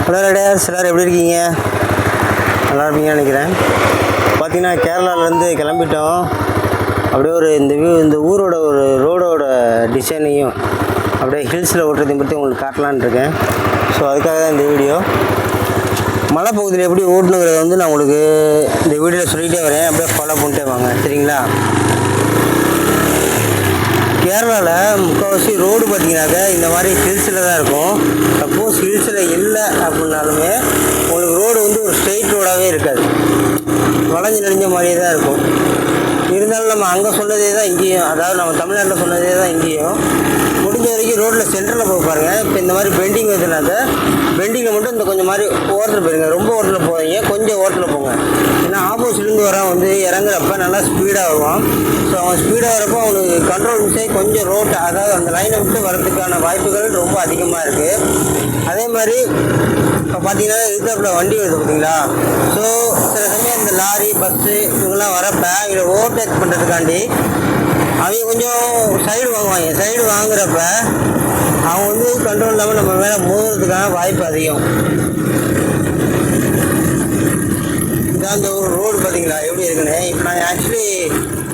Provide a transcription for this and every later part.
Hello Riders, எல்லோரும் எப்படி இருக்கீங்க? நல்லா இருப்பீங்கன்னு நினைக்கிறேன். பார்த்தீங்கன்னா கேரளாவிலேருந்து கிளம்பிட்டோம். அப்படியே ஒரு இந்த ஊரோட ஒரு ரோடோட டிசைனையும் அப்படியே ஹில்ஸில் ஓட்டுறதையும் பற்றி உங்களுக்கு காட்டலான்னு இருக்கேன். ஸோ அதுக்காக தான் இந்த வீடியோ. மலை பகுதியில் எப்படி ஓட்டணுங்கிறத வந்து நான் உங்களுக்கு இந்த வீடியோவில் சொல்லிகிட்டே வரேன். அப்படியே ஃபாலோ பண்ணிட்டே வாங்க, சரிங்களா? கேரளாவில் முக்கால்வாசி ரோடு பார்த்தீங்கன்னாக்கா இந்த மாதிரி ஹில்ஸில் தான் இருக்கும். சப்போஸ் ஹில்ஸில் இல்லை அப்படின்னாலுமே உங்களுக்கு ரோடு வந்து ஒரு ஸ்ட்ரெயிட் ரோடாகவே இருக்காது, வளைஞ்சு நெளிஞ்ச மாதிரியே தான் இருக்கும். இருந்தாலும் நம்ம அங்கே சொன்னதே தான் இங்கேயும், அதாவது நம்ம தமிழ்நாட்டில் சொன்னதே தான் இங்கேயும். முடிஞ்ச வரைக்கும் ரோட்டில் சென்டரில் போய் பாருங்கள். இப்போ இந்த மாதிரி பெண்டிங் வருதுனாக்க பெண்டிங்கில் மட்டும் இந்த கொஞ்சம் மாதிரி ஓரத்தில் போயிருங்க. ரொம்ப ஓரத்தில் போவீங்க, கொஞ்சம் ஓரத்தில் போங்க. ஏன்னா ஆப்போசிட்லேருந்து வரவன் வந்து இறங்குறப்ப நல்லா ஸ்பீடாக வருவான். ஸோ அவன் ஸ்பீடாக வரப்போ அவனுக்கு கண்ட்ரோல் மிஸ் ஆகி கொஞ்சம் ரோட்டை, அதாவது அந்த லைனை விட்டு வரதுக்கான வாய்ப்புகள் ரொம்ப அதிகமாக இருக்குது. அதே மாதிரி இப்போ பார்த்தீங்கன்னா எதிர்த்தாப்புல வண்டி வருது பார்த்தீங்களா? ஸோ சில சமயம் இந்த லாரி, பஸ்ஸு இவங்கெல்லாம் வரப்போ இதை ஓவர்டேக் பண்ணுறதுக்காண்டி அவங்க கொஞ்சம் சைடு வாங்குவாங்க. சைடு வாங்குறப்ப அவங்க வந்து கண்ட்ரோல் இல்லாமல் நம்ம மேலே மோதுறதுக்கான வாய்ப்பு அதிகம். இதான் அந்த ஒரு ரோடு பார்த்தீங்களா எப்படி இருக்குன்னு. இப்போ நான் ஆக்சுவலி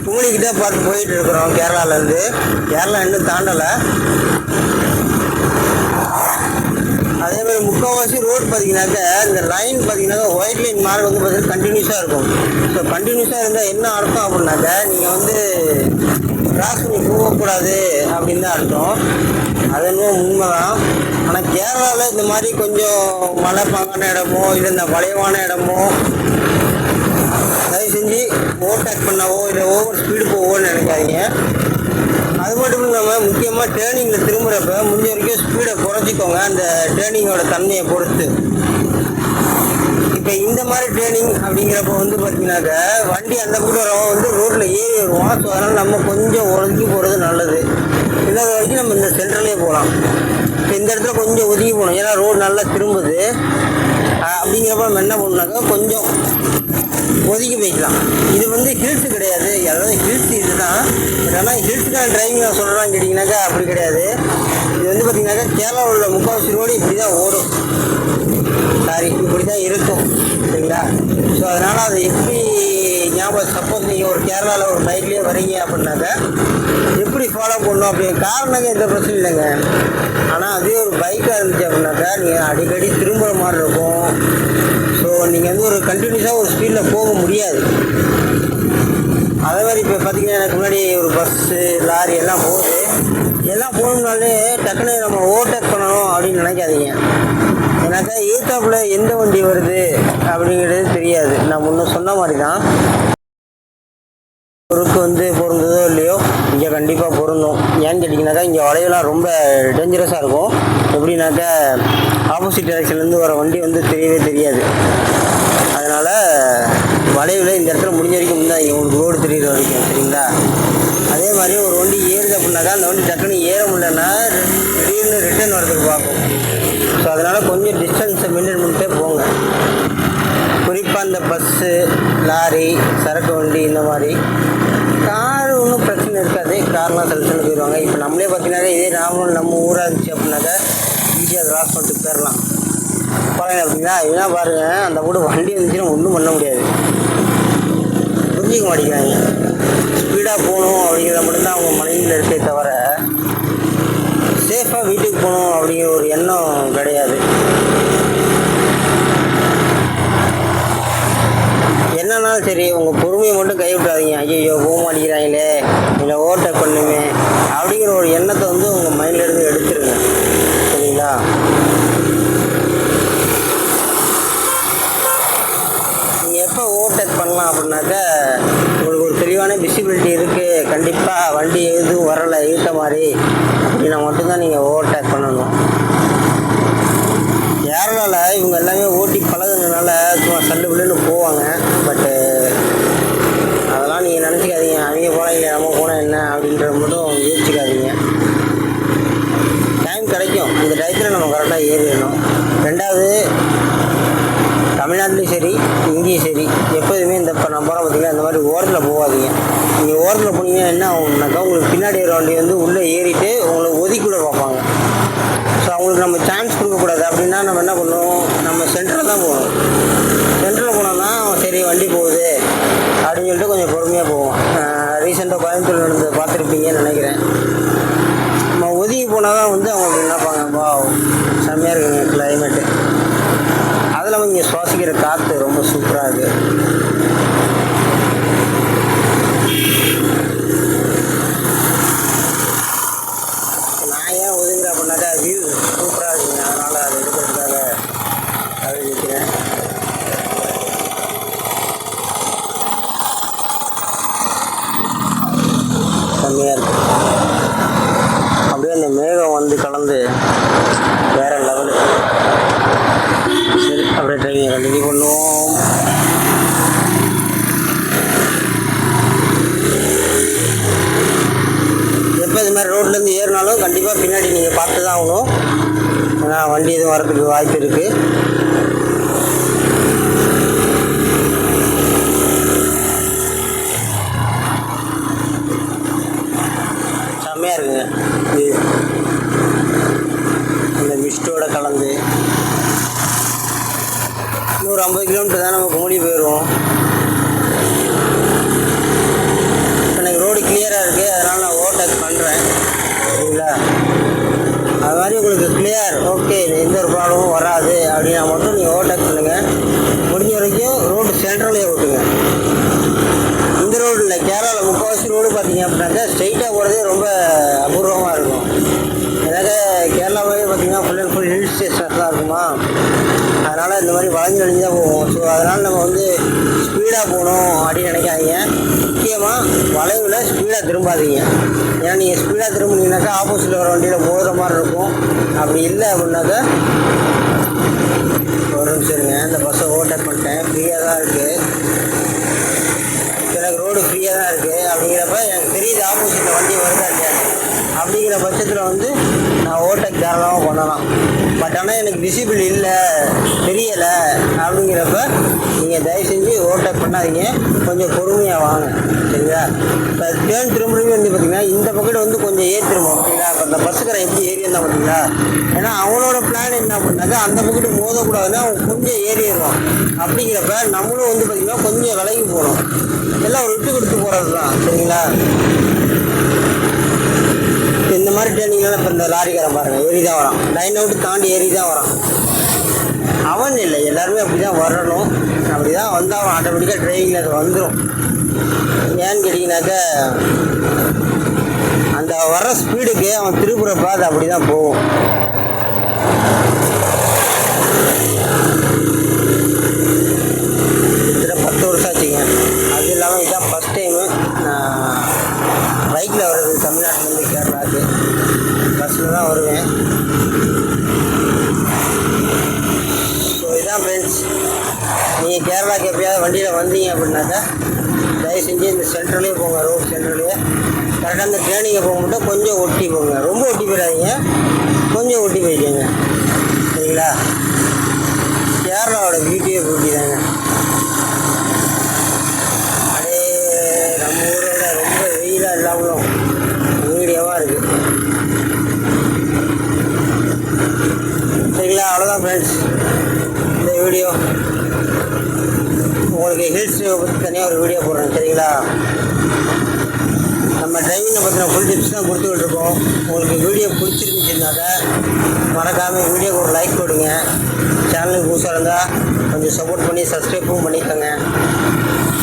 குமிழிக்கிட்டே பார்த்து போயிட்டு இருக்கிறோம் கேரளாவிலேருந்து. கேரளா இன்னும் தாண்டலை. அதே மாதிரி முக்கால்வாசி ரோடு பார்த்தீங்கன்னாக்க இந்த லைன் பார்த்தீங்கன்னாக்கா ஒயிட் லைன் மார்க் வந்து பார்த்தீங்கன்னா கண்டினியூஸாக இருக்கும். ஸோ கண்டினியூஸாக இருந்தால் என்ன அர்த்தம் அப்படின்னாக்க நீங்கள் வந்து கிராஸ் பண்ணி போகக்கூடாது அப்படின்னு தான் அர்த்தம். அது இன்னும் உண்மை தான். ஆனால் கேரளாவில் இந்த மாதிரி கொஞ்சம் மலை பாங்கான இடமோ இல்லை இந்த வளைவான இடமோ தயவு செஞ்சு ஓவர்டேக் பண்ணவோ இல்லை ஓவர் ஸ்பீடு போவோன்னு நினைக்காதீங்க. அது மட்டும் இல்லாமல் முக்கியமாக டேர்னிங்கில் திரும்புகிறப்ப முடிஞ்ச வரைக்கும் ஸ்பீடை குறைச்சிக்கோங்க, அந்த டேர்னிங்கோட தன்மையை பொறுத்து. இப்போ இந்த மாதிரி டேர்னிங் அப்படிங்கிறப்ப வந்து பார்த்தீங்கன்னாக்க வண்டி அந்த பக்கம் வரவன் வந்து ரோட்டில் ஏறி வருவான். ஸோ அதனால் நம்ம கொஞ்சம் ஒதுக்கி போகிறது நல்லது. இல்லாத வரைக்கும் நம்ம இந்த சென்டர்லேயே போகலாம். இப்போ இந்த இடத்துல கொஞ்சம் ஒதுக்கி போகணும், ஏன்னா ரோடு நல்லா திரும்புது. அப்படிங்கிறப்ப நம்ம என்ன பண்ணணுனாக்கா கொஞ்சம் ஒதுக்கி போய்க்கலாம். இது வந்து ஹில்ஸு கிடையாது, அதாவது ஹில்ஸ் இது தான். பட் ஆனால் ஹில்ஸுக்கான டிரைவிங் நான் சொல்கிறான்னு கேட்டிங்கனாக்கா அப்படி கிடையாது. இது வந்து பார்த்திங்கனாக்கா கேரளாவில் உள்ள முக்கால்வாசி ரோடு இப்படி தான் ஓடும், சாரி இப்படி தான் இருக்கும், சரிங்களா? ஸோ அதனால் அது எப்படி ஞாபகம், சப்போஸ் நீங்கள் ஒரு கேரளாவில் ஒரு பைக்லேயே வரீங்க அப்படின்னாக்கா எப்படி ஃபாலோ பண்ணணும் அப்படின்னு காரணங்க எந்த பிரச்சனையும் இல்லைங்க. ஆனால் அதே ஒரு பைக்காக இருந்துச்சு அப்படின்னாக்கா நீங்கள் அடிக்கடி திரும்புகிற மாதிரி இருக்கும். ஸோ நீங்கள் வந்து ஒரு கண்டினியூஸாக ஒரு ஸ்பீடில் போக முடியாது. அதே மாதிரி இப்போ பார்த்தீங்கன்னா எனக்கு முன்னாடி ஒரு பஸ்ஸு, லாரி எல்லாம் போகுது. எல்லாம் போகணுன்னாலே டக்குன்னு நம்ம ஓவர்டேக் பண்ணணும் அப்படின்னு நினைக்காதீங்க. ஏன்னாக்கா ஈத்தாப்பில் எந்த வண்டி வருது அப்படிங்கிறது தெரியாது. நான் முன்ன சொன்ன மாதிரி தான், பொருக்கு வந்து பொருந்ததோ இல்லையோ இங்கே கண்டிப்பாக பொருந்தும். ஏன்னு கேட்டிங்கனாக்கா இங்கே வளைவுலாம் ரொம்ப டேஞ்சரஸாக இருக்கும். எப்படின்னாக்கா ஆப்போசிட் டைரெக்ஷன்லேருந்து வர வண்டி வந்து தெரியவே தெரியாது. அதனால் வளைவில் இந்த இடத்துல முடிஞ்ச வரைக்கும் முன்னாடி உங்களுக்கு ரோடு தெரியுற வரைக்கும், சரிங்களா? அதே மாதிரி ஒரு வண்டி ஏறுது அப்படின்னாக்கா அந்த வண்டி டக்குன்னு ஏற முடியலன்னா திடீர்னு ரிட்டர்ன் வரதுக்கு பார்க்கும். ஸோ அதனால் கொஞ்சம் டிஸ்டன்ஸை மெயின்டைன் பண்ணிட்டே போங்க. குறிப்பாக இந்த பஸ்ஸு, லாரி, சரக்கு வண்டி இந்த மாதிரி. கார் ஒன்றும் பிரச்சனை இருக்காது, கார்லாம் சலுசல் போயிடுவாங்க. இப்போ நம்மளே பார்த்தீங்கன்னா இதே நார்மல் நம்ம ஊராக இருந்துச்சு அப்படின்னாக்கா ஈஸியாக கிராஸ் பண்ணிட்டு போயிடலாம். பழங்க அப்படின்னா என்ன பாருங்கள், அந்த கூட வண்டி இருந்துச்சுன்னா ஒன்றும் பண்ண முடியாது. புரிஞ்சிக்க மாட்டேங்கிறாங்க. ஸ்பீடாக போகணும் அப்படிங்கிறத மட்டும்தான் அவங்க மைண்டில் இருக்கே தவிர சேஃபாக வீட்டுக்கு போகணும் அப்படிங்கிற ஒரு எண்ணம் கிடையாது. என்னன்னாலும் சரி, உங்கள் பொறுமையை மட்டும் கைவிட்டாதீங்க. ஐயோ போக மாட்டேங்கிறாங்களே, இல்லை ஓவர்டேக் பண்ணுமே அப்படிங்கிற ஒரு எண்ணத்தை வந்து உங்கள் மைண்ட்லேருந்து எடுத்துருங்க, சரிங்களா? நீங்கள் எப்போ ஓவர்டேக் பண்ணலாம் அப்படின்னாக்கா உங்களுக்கு ஒரு தெளிவான விசிபிலிட்டி இருக்குது, கண்டிப்பாக வண்டி எதுவும் வரலை ஈட்ட மாதிரி அப்படின்னா மட்டும்தான் நீங்கள் ஓவர்டேக் பண்ணணும். கேரளாவில் இவங்க எல்லாமே ஓட்டி பழகுனதுனால சும்மா சண்டு பிள்ளைன்னு போவாங்க. பட்டு அதெல்லாம் நீங்கள் நினச்சிக்காதீங்க, அவங்க போனால் இல்லை நம்ம போனால் என்ன அப்படின்றத மட்டும் யோசிச்சுக்காதீங்க. டைம் கிடைக்கும், அந்த டயத்தில் நம்ம கரெக்டாக ஏறிடணும். ரெண்டாவது, தமிழ்நாட்டிலையும் சரி இங்கேயும் சரி எப்போதுமே இந்த இப்போ நம்ம போகிறோம் பார்த்திங்கன்னா இந்த மாதிரி ஓரத்தில் போகாதீங்க. நீங்கள் ஓரத்தில் போனீங்கன்னா என்ன ஆகும்னாக்கா உங்களுக்கு பின்னாடி வர வண்டி வந்து உள்ளே ஏறிட்டு உங்களை ஒதுக்கி கூட பார்ப்பாங்க. ஸோ அவங்களுக்கு அவங்களுக்கு நம்ம சான்ஸ் கொடுக்கக்கூடாது. அப்படின்னா நம்ம என்ன பண்ணுவோம், நம்ம சென்டரில் தான் போகணும். சென்டரில் போனோம்னா சரி வண்டி போகுது அப்படின்னு சொல்லிட்டு கொஞ்சம் பொறுமையாக போவோம். ரீசெண்டாக கோயம்புத்தூர் நடந்து பார்த்துருப்பீங்கன்னு நினைக்கிறேன். நம்ம ஒதுங்கி போனால் தான் வந்து அவங்க நினைப்பாங்க, வா செம்மையாக இருக்குங்க கிளைமேட்டு. அதில் அவங்க இங்கே சுவாசிக்கிற காற்று ரொம்ப சூப்பராக இருக்குது. நான் ஏன் ஒதுங்குறேன் அப்படின்னாக்கா வியூ சூப்பராக இருக்குங்க, அதனால் அதை எடுக்கிறதுக்காக அது நிற்கிறேன். செம்மையாக இருக்குது. அப்படியே அந்த மேகம் வந்து கலந்து வேறு லெவலு. சரி, அப்படியே ட்ரைவிங்கை கண்டினியூ பண்ணுவோம். எப்போ இது மாதிரி ரோட்லேருந்து ஏறினாலும் கண்டிப்பாக பின்னாடி நீங்கள் பார்த்து தான் ஆகணும். ஏன்னா வண்டி எதுவும் வரதுக்கு வாய்ப்பு இருக்குது. செம்மையாக இருக்குங்க இது, அந்த மிஸ்டோட கலந்து. இன்னொரு 50 கிலோமீட்டர் தான் நம்ம குமுடி போயிடுவோம். எனக்கு ரோடு கிளியராக இருக்குது, அதனால் நான் ஓவர்டேக் பண்ணுறேன். சரிங்களா, அது மாதிரி உங்களுக்கு கிளியர் ஓகே, எந்த ஒரு ப்ராப்ளமும் வராது அப்படின்னா மட்டும் நீங்கள் ஓவர்டேக் பண்ணுங்கள். முடிஞ்ச வரைக்கும் ரோடு சென்ட்ரலே ஓட்டுங்க. இந்த ரோடு இல்லை, கேரளாவில் முக்கால்வாசி ரோடு பார்த்தீங்க அப்படின்னாக்கா ஸ்ட்ரைட்டாக போகிறதே ரொம்ப அபூர்வமாக இருக்கும். எனக்கு கேரளாவே பார்த்தீங்கன்னா full and full hill station தான் இருக்குமா, அதனால் இந்த மாதிரி வளைஞ்சு வளைஞ்சு தான் போவோம். ஸோ அதனால் நம்ம வந்து ஸ்பீடாக போகணும் அப்படின்னு நினைக்காதீங்க. முக்கியமாக வளைவில் ஸ்பீடாக திரும்பாதீங்க. ஏன்னா நீங்கள் ஸ்பீடாக திரும்பினீங்கன்னாக்கா ஆப்போசிட்டில் வர வண்டியில் மோதுற மாதிரி இருக்கும். அப்படி இல்லை அப்படின்னாக்கா ஒரு நிமிஷம் இருங்க, இந்த பஸ்ஸை ஓவர்டேக் பண்ணிட்டேன். ஃப்ரீயாக தான் இருக்குது, எனக்கு ரோடு ஃப்ரீயாக தான் இருக்குது. அப்படிங்கிறப்ப எனக்கு தெரியுது ஆப்போசிட்டில் வண்டி வருதா இல்லையா. அப்படிங்கிற பட்சத்தில் வந்து நான் ஓவர்டேக் தாராளமாக பண்ணலாம். பட் ஆனால் எனக்கு விசிபிள் இல்லை, தெரியலை அப்படிங்கிறப்ப நீங்கள் தயவு செஞ்சு ஓவர்டேக் பண்ணாதீங்க, கொஞ்சம் பொறுமையாக வாங்க. சரிங்களா, இப்போ டேர்ன் திரும்புறவே வந்து பார்த்திங்கன்னா இந்த பக்கெட் வந்து கொஞ்சம் ஏறி திரும்பும். ஓகேங்களா, இப்போ அந்த பஸ்ஸுக்கார எப்படி ஏறி இருந்தால் பார்த்தீங்களா. ஏன்னா அவனோட பிளான் என்ன அப்படின்னாக்கா அந்த பக்கெட்டு மோதக்கூடாதுன்னா அவன் கொஞ்சம் ஏறிடுவான். அப்படிங்கிறப்ப நம்மளும் வந்து பார்த்திங்கன்னா கொஞ்சம் விலகி போகணும். எல்லாம் ஒரு விட்டு கொடுத்து போகிறது தான். சரிங்களா, இந்த மாதிரி டேர்னிங்லாம் இப்போ இந்த லாரிக்காரன் பாருங்கள் ஏறி தான் வரான், லைன் அவுட்டு தாண்டி ஏறி தான் வரான். அவன் இல்லை, எல்லாருமே அப்படி தான் வரணும். அப்படி தான் வந்தால் அவன் ஆட்டோமேட்டிக்காக டிரைவிங்கில் அது வந்துடும். ஏன்னு கேட்டிங்கனாக்கா அந்த வர்ற ஸ்பீடுக்கு அவன் திருப்புறப்ப அது அப்படி தான் போகும். கிட்டத்தட்ட 10 வருஷம் ஆச்சுங்க. அது இல்லாமல் இதுதான் ஃபஸ்ட் டைமு நான் பைக்கில் வர்றது. தமிழ்நாட்டிலேருந்து கேரளாவுக்கு பஸ்ஸில் தான் வருவேன். ஸோ இதுதான் ஃப்ரெண்ட்ஸ், நீங்கள் கேரளாவுக்கு எப்படியாவது வண்டியில் வந்தீங்க அப்படின்னாக்கா தயவு செஞ்சு இந்த சென்ட்ரலே போங்க, ரோடு சென்ட்ரலே. கரெக்டாக அந்த ட்ரெயினிங்கை போக மட்டும் கொஞ்சம் ஒட்டி போங்க, ரொம்ப ஒட்டி போயிடாதீங்க, கொஞ்சம் ஒட்டி போய்க்கோங்க. சரிங்களா, கேரளாவோட பியூட்டியே பியூட்டி தாங்க. அப்படியே நம்ம ஊரோட ரொம்ப வெயிலாக இல்லாமலும் மீடியமாக இருக்குது. சரிங்களா, அவ்வளோதான் ஃப்ரெண்ட்ஸ் இந்த வீடியோ. உங்களுக்கு ஹில்ஸ் பற்றி தனியாக ஒரு வீடியோ போடுறேன். சரிங்களா, நம்ம டிரைவிங்கை பற்றின ஃபுல் டிப்ஸ் தான் கொடுத்துக்கிட்டு இருக்கோம். உங்களுக்கு வீடியோ பிடிச்சிருந்துச்சுனாக்கா மறக்காமல் வீடியோக்கு ஒரு லைக் கொடுங்க. சேனலுக்கு புதுசாக இருந்தால் கொஞ்சம் சப்போர்ட் பண்ணி சப்ஸ்கிரைப்பும் பண்ணிக்கோங்க.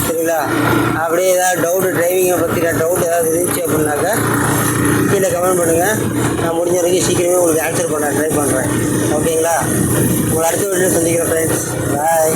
சரிங்களா, அப்படியே ஏதாவது டவுட்டு டிரைவிங்கை பற்றின டவுட் ஏதாவது இருந்துச்சு அப்படின்னாக்கா கீழே கமெண்ட் பண்ணுங்கள். நான் முடிஞ்ச வரைக்கும் சீக்கிரமே உங்களுக்கு ஆன்சர் பண்ண ட்ரை பண்ணுறேன். ஓகேங்களா, உங்களை அடுத்த வீடியோவில் சந்திக்கிறேன் ஃப்ரெண்ட்ஸ். பாய்.